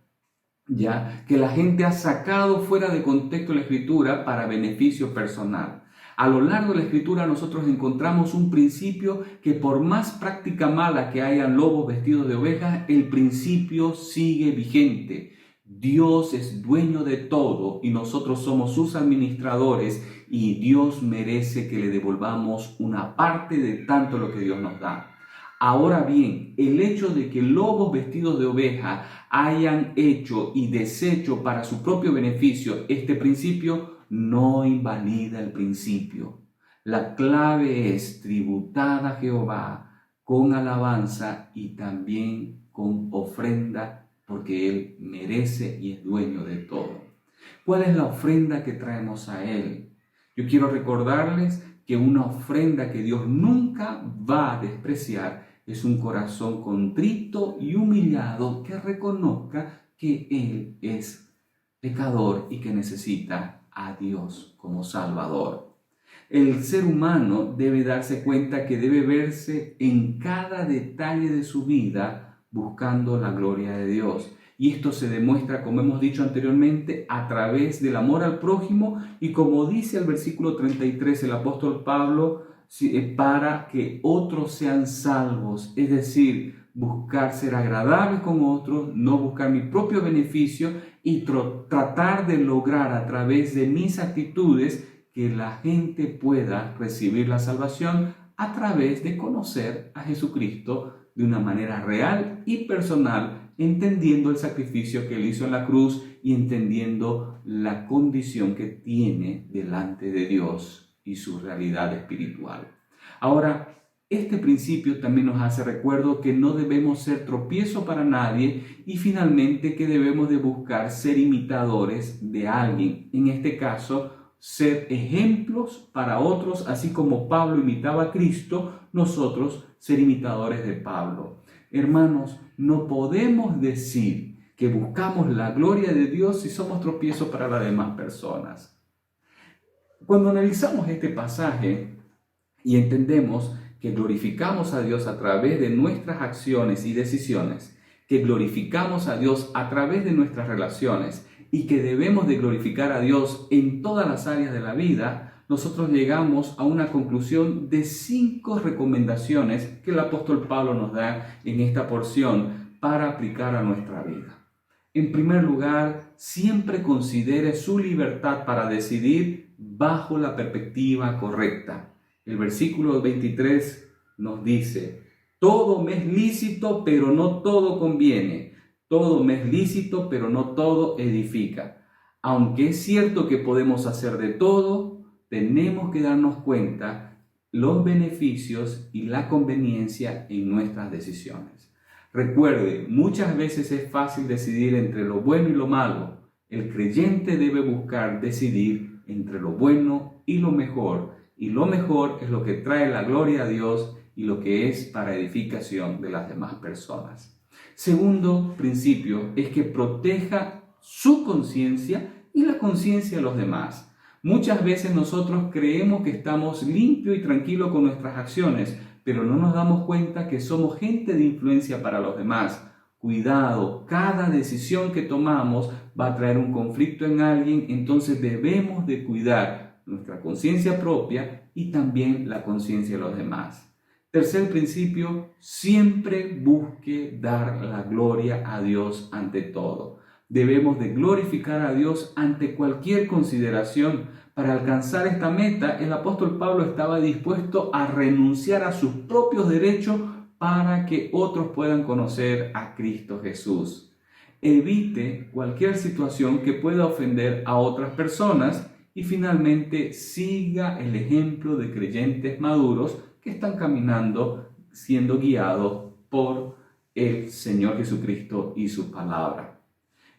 ya que la gente ha sacado fuera de contexto la Escritura para beneficio personal. A lo largo de la Escritura nosotros encontramos un principio que, por más práctica mala que hayan lobos vestidos de ovejas, el principio sigue vigente. Dios es dueño de todo y nosotros somos sus administradores, y Dios merece que le devolvamos una parte de tanto lo que Dios nos da. Ahora bien, el hecho de que lobos vestidos de oveja hayan hecho y deshecho para su propio beneficio este principio no invalida el principio. La clave es tributar a Jehová con alabanza y también con ofrenda, porque Él merece y es dueño de todo. ¿Cuál es la ofrenda que traemos a Él? Yo quiero recordarles que una ofrenda que Dios nunca va a despreciar es un corazón contrito y humillado que reconozca que Él es pecador y que necesita a Dios como Salvador. El ser humano debe darse cuenta que debe verse en cada detalle de su vida buscando la gloria de Dios. Y esto se demuestra, como hemos dicho anteriormente, a través del amor al prójimo y, como dice el versículo 33 el apóstol Pablo, para que otros sean salvos. Es decir, buscar ser agradable con otros, no buscar mi propio beneficio y tratar de lograr a través de mis actitudes que la gente pueda recibir la salvación a través de conocer a Jesucristo de una manera real y personal, entendiendo el sacrificio que Él hizo en la cruz y entendiendo la condición que tiene delante de Dios y su realidad espiritual. Ahora, este principio también nos hace recuerdo que no debemos ser tropiezo para nadie y finalmente que debemos de buscar ser imitadores de alguien. En este caso, ser ejemplos para otros, así como Pablo imitaba a Cristo, nosotros ser imitadores de Pablo. Hermanos, no podemos decir que buscamos la gloria de Dios si somos tropiezo para las demás personas. Cuando analizamos este pasaje y entendemos que glorificamos a Dios a través de nuestras acciones y decisiones, que glorificamos a Dios a través de nuestras relaciones y que debemos de glorificar a Dios en todas las áreas de la vida, nosotros llegamos a una conclusión de 5 recomendaciones que el apóstol Pablo nos da en esta porción para aplicar a nuestra vida. En primer lugar, siempre considere su libertad para decidir bajo la perspectiva correcta. El versículo 23 nos dice: todo me es lícito, pero no todo conviene. Todo me es lícito, pero no todo edifica. Aunque es cierto que podemos hacer de todo, tenemos que darnos cuenta los beneficios y la conveniencia en nuestras decisiones. Recuerde, muchas veces es fácil decidir entre lo bueno y lo malo. El creyente debe buscar decidir entre lo bueno y lo mejor es lo que trae la gloria a Dios y lo que es para edificación de las demás personas. Segundo principio es que proteja su conciencia y la conciencia de los demás. Muchas veces nosotros creemos que estamos limpios y tranquilos con nuestras acciones, pero no nos damos cuenta que somos gente de influencia para los demás. Cuidado, cada decisión que tomamos va a traer un conflicto en alguien, entonces debemos de cuidar nuestra conciencia propia y también la conciencia de los demás. Tercer principio, siempre busque dar la gloria a Dios ante todo. Debemos de glorificar a Dios ante cualquier consideración. Para alcanzar esta meta, el apóstol Pablo estaba dispuesto a renunciar a sus propios derechos para que otros puedan conocer a Cristo Jesús. Evite cualquier situación que pueda ofender a otras personas y finalmente siga el ejemplo de creyentes maduros que están caminando siendo guiados por el Señor Jesucristo y su palabra.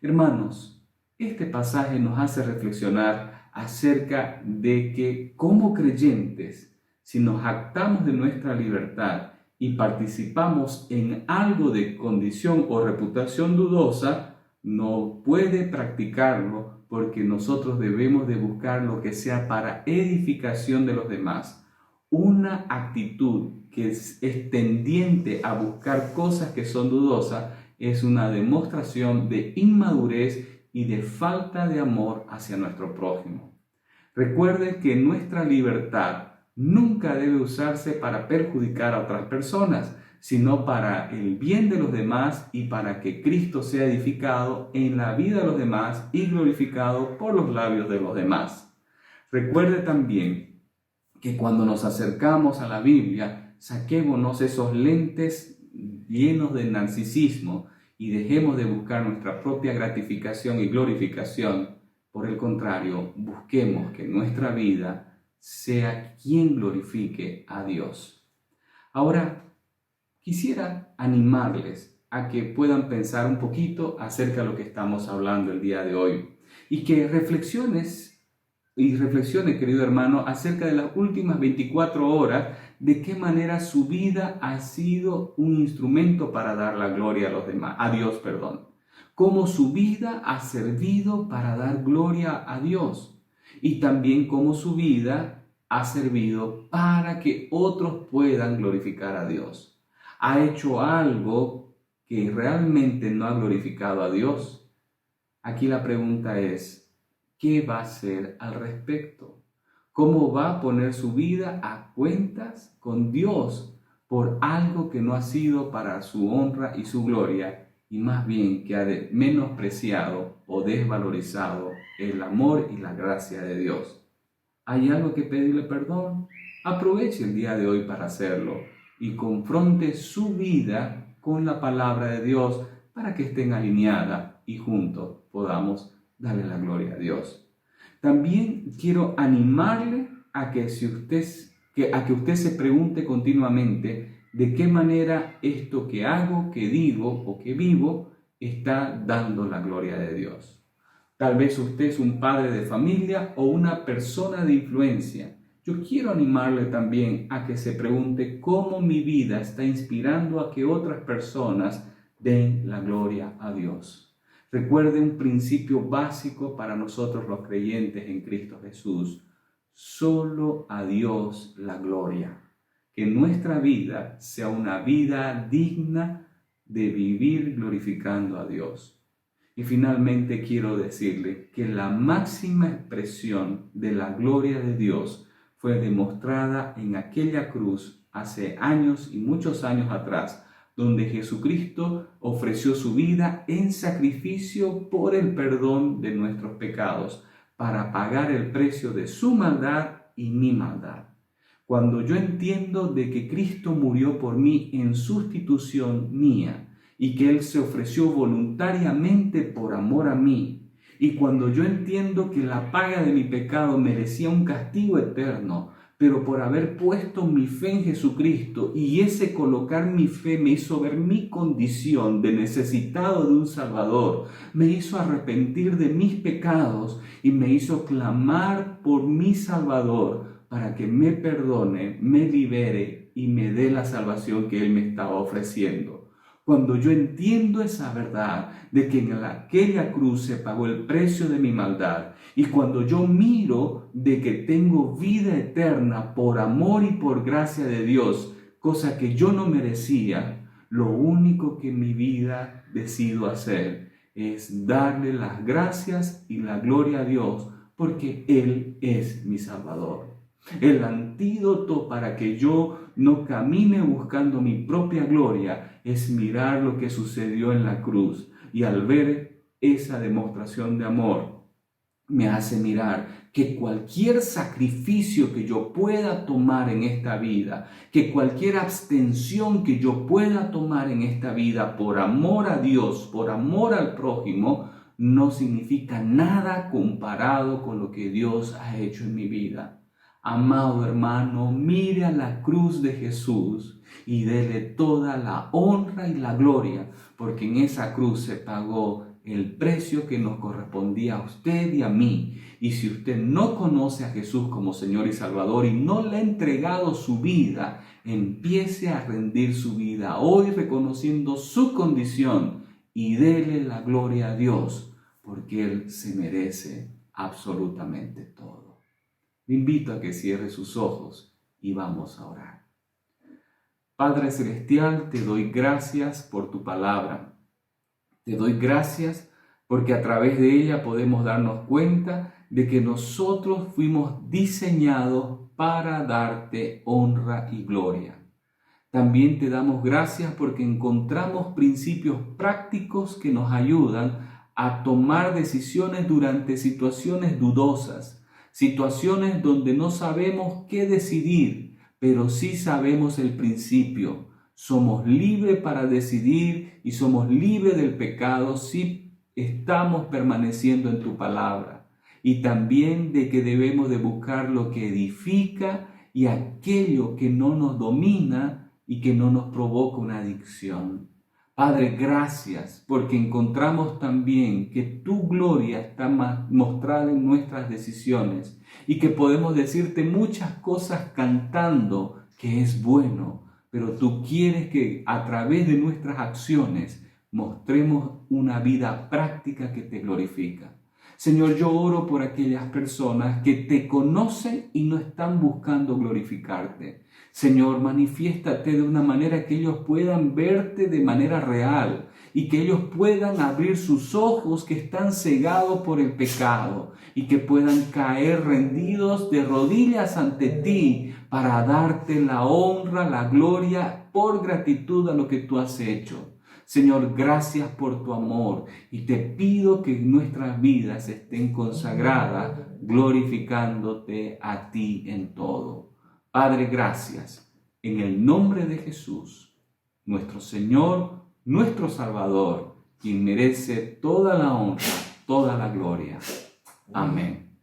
Hermanos, este pasaje nos hace reflexionar acerca de que como creyentes, si nos jactamos de nuestra libertad y participamos en algo de condición o reputación dudosa, no puede practicarlo porque nosotros debemos de buscar lo que sea para edificación de los demás. Una actitud que es tendiente a buscar cosas que son dudosas es una demostración de inmadurez y de falta de amor hacia nuestro prójimo. Recuerde que nuestra libertad nunca debe usarse para perjudicar a otras personas, sino para el bien de los demás y para que Cristo sea edificado en la vida de los demás y glorificado por los labios de los demás. Recuerde también que cuando nos acercamos a la Biblia, saquémonos esos lentes llenos de narcisismo y dejemos de buscar nuestra propia gratificación y glorificación. Por el contrario, busquemos que nuestra vida sea quien glorifique a Dios. Ahora, quisiera animarles a que puedan pensar un poquito acerca de lo que estamos hablando el día de hoy y que reflexione, querido hermano, acerca de las últimas 24 horas, de qué manera su vida ha sido un instrumento para dar la gloria a Dios. Cómo su vida ha servido para dar gloria a Dios y también cómo su vida ha servido para que otros puedan glorificar a Dios. ¿Ha hecho algo que realmente no ha glorificado a Dios? Aquí la pregunta es, ¿qué va a hacer al respecto? ¿Cómo va a poner su vida a cuentas con Dios por algo que no ha sido para su honra y su gloria y más bien que ha menospreciado o desvalorizado el amor y la gracia de Dios? ¿Hay algo que pedirle perdón? Aproveche el día de hoy para hacerlo y confronte su vida con la palabra de Dios para que estén alineadas y juntos podamos darle la gloria a Dios. También quiero animarle a que usted se pregunte continuamente de qué manera esto que hago, que digo o que vivo está dando la gloria de Dios. Tal vez usted es un padre de familia o una persona de influencia. Yo quiero animarle también a que se pregunte cómo mi vida está inspirando a que otras personas den la gloria a Dios. Recuerde un principio básico para nosotros los creyentes en Cristo Jesús. Solo a Dios la gloria. Que nuestra vida sea una vida digna de vivir glorificando a Dios. Y finalmente quiero decirle que la máxima expresión de la gloria de Dios fue demostrada en aquella cruz hace años y muchos años atrás, donde Jesucristo ofreció su vida en sacrificio por el perdón de nuestros pecados, para pagar el precio de su maldad y mi maldad. Cuando yo entiendo de que Cristo murió por mí en sustitución mía y que Él se ofreció voluntariamente por amor a mí, y cuando yo entiendo que la paga de mi pecado merecía un castigo eterno, pero por haber puesto mi fe en Jesucristo, y ese colocar mi fe me hizo ver mi condición de necesitado de un Salvador, me hizo arrepentir de mis pecados y me hizo clamar por mi Salvador para que me perdone, me libere y me dé la salvación que Él me estaba ofreciendo. Cuando yo entiendo esa verdad de que en aquella cruz se pagó el precio de mi maldad, y cuando yo miro de que tengo vida eterna por amor y por gracia de Dios, cosa que yo no merecía, lo único que en mi vida decido hacer es darle las gracias y la gloria a Dios, porque Él es mi Salvador. El antídoto para que yo no camine buscando mi propia gloria es mirar lo que sucedió en la cruz, y al ver esa demostración de amor me hace mirar que cualquier sacrificio que yo pueda tomar en esta vida, que cualquier abstención que yo pueda tomar en esta vida por amor a Dios, por amor al prójimo, no significa nada comparado con lo que Dios ha hecho en mi vida. Amado hermano, mire a la cruz de Jesús y dele toda la honra y la gloria, porque en esa cruz se pagó el precio que nos correspondía a usted y a mí. Y si usted no conoce a Jesús como Señor y Salvador y no le ha entregado su vida, empiece a rendir su vida hoy reconociendo su condición y dele la gloria a Dios, porque Él se merece absolutamente todo. Le invito a que cierre sus ojos y vamos a orar. Padre Celestial, te doy gracias por tu palabra. Te doy gracias porque a través de ella podemos darnos cuenta de que nosotros fuimos diseñados para darte honra y gloria. También te damos gracias porque encontramos principios prácticos que nos ayudan a tomar decisiones durante situaciones dudosas, situaciones donde no sabemos qué decidir, pero sí sabemos el principio. Somos libres para decidir y somos libres del pecado si estamos permaneciendo en tu palabra. Y también de que debemos de buscar lo que edifica y aquello que no nos domina y que no nos provoca una adicción. Padre, gracias porque encontramos también que tu gloria está mostrada en nuestras decisiones y que podemos decirte muchas cosas cantando que es bueno, pero tú quieres que a través de nuestras acciones mostremos una vida práctica que te glorifica. Señor, yo oro por aquellas personas que te conocen y no están buscando glorificarte. Señor, manifiéstate de una manera que ellos puedan verte de manera real y que ellos puedan abrir sus ojos que están cegados por el pecado y que puedan caer rendidos de rodillas ante ti para darte la honra, la gloria, por gratitud a lo que tú has hecho. Señor, gracias por tu amor y te pido que nuestras vidas estén consagradas, glorificándote a ti en todo. Padre, gracias. En el nombre de Jesús, nuestro Señor, nuestro Salvador, quien merece toda la honra, toda la gloria. Amén.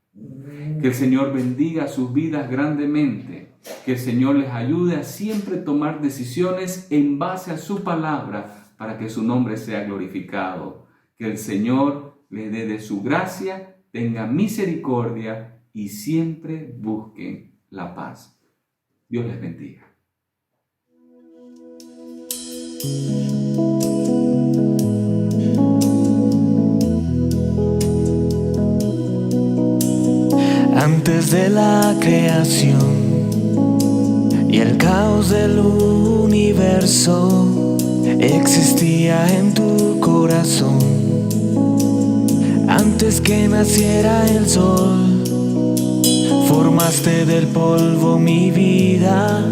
Que el Señor bendiga sus vidas grandemente. Que el Señor les ayude a siempre tomar decisiones en base a su palabra, para que su nombre sea glorificado. Que el Señor les dé de su gracia, tenga misericordia y siempre busquen la paz. Dios les bendiga. Antes de la creación y el caos del universo, existía en tu corazón Antes que naciera el sol, formaste del polvo mi vida.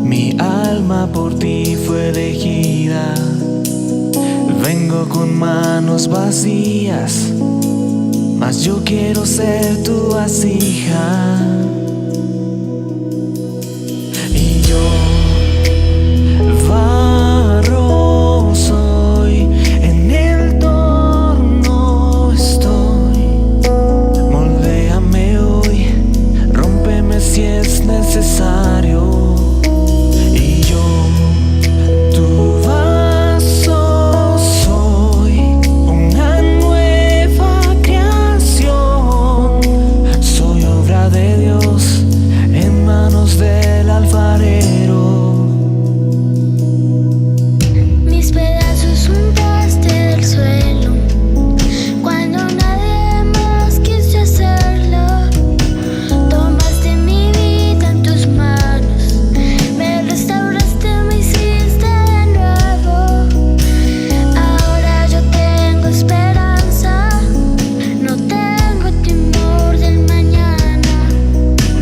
Mi alma por ti fue elegida. Vengo con manos vacías, mas yo quiero ser tu vasija. Y yo barro soy, en el torno estoy. Moldéame hoy, rómpeme si es necesario. Y yo tu vaso soy, una nueva creación. Soy obra de Dios en manos del alfarero. Mis pedazos untaste del suelo cuando nadie más quiso hacerlo. Tomaste mi vida en tus manos, me restauraste, me hiciste de nuevo. Ahora yo tengo esperanza, no tengo temor del mañana.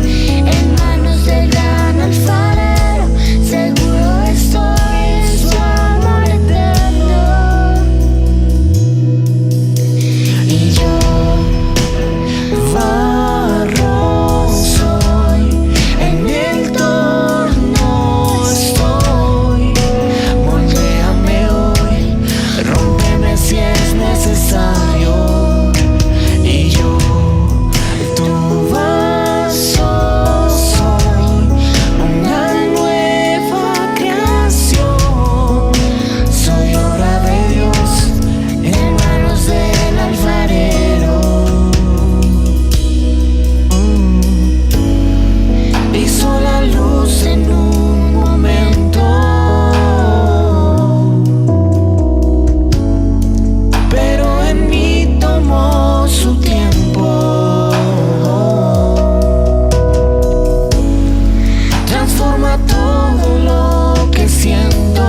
En manos del gran alfarero, seguro estoy en su amor eterno. Y yo barro soy, en el torno estoy. Moldéame hoy, rómpeme si es necesario. Y yo tu vaso soy, una nueva creación. Soy obra de Dios en manos del alfarero. Hizo la luz en un momento, pero en mí tomó su tiempo. Transforma todo lo que siento.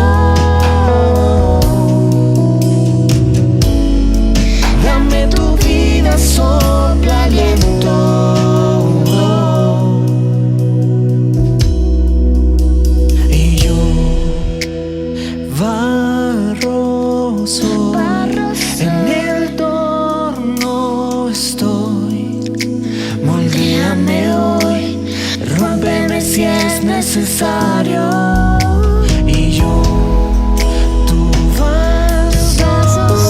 Dame tu vida, sopla lento. Y yo barro soy, en el torno estoy. Moldéame hoy, rómpeme si es necesario. Y yo tu vaso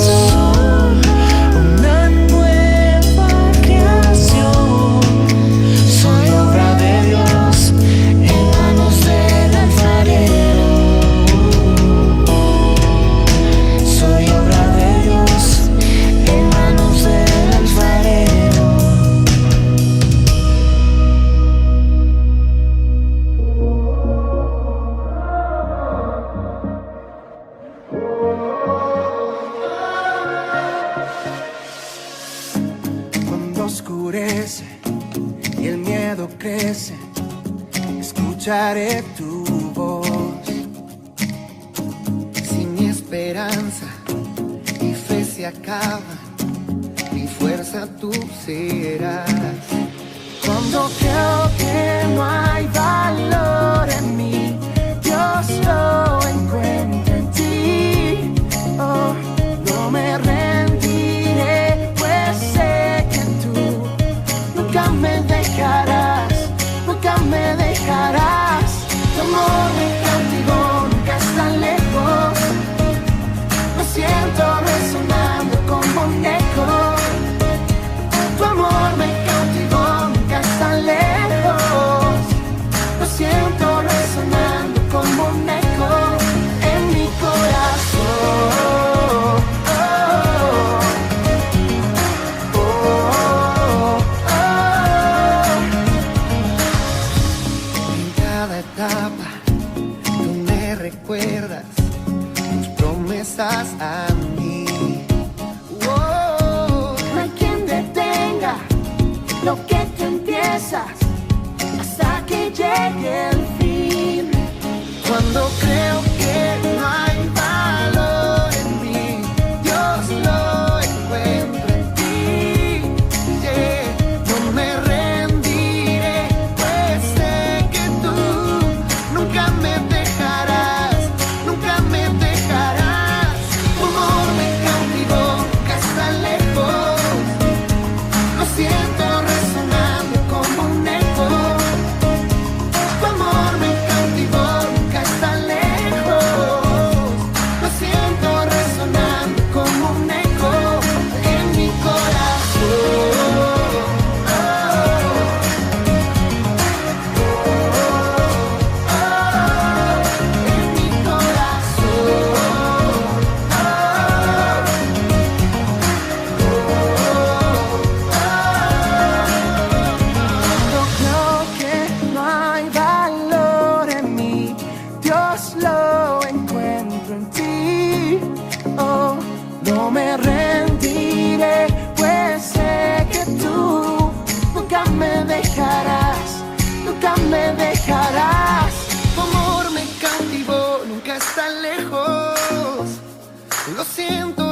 soy, una nueva creación. Soy obra de Dios en manos del alfarero. Soy obra de Dios en manos del alfarero. Cuando oscurece y el miedo crece, escucharé tu voz. Si mi esperanza y fe se acaban, mi fuerza tú serás. Cuando creo que no hay valor en mí, Dios lo encuentra en ti. Oh, no me rendiré, pues sé que tú nunca me dejarás, nunca me dejarás. Tu amor me cautivó, nunca es tan lejos. Lo siento resonando como un eco. Tu amor me cautivó, nunca es tan lejos. Lo siento resonando como un eco en mi corazón. En cada etapa tú me recuerdas tus promesas a mí. No hay quien detenga lo que tú empiezas hasta que llegue el fin. Cuando creo que no hay valor en mí, Dios lo encuentra en ti. encuentro en ti. Oh, no me rendiré, pues sé que tú nunca me dejarás, nunca me dejarás. Tu amor me cautivó, nunca está lejos. Lo siento.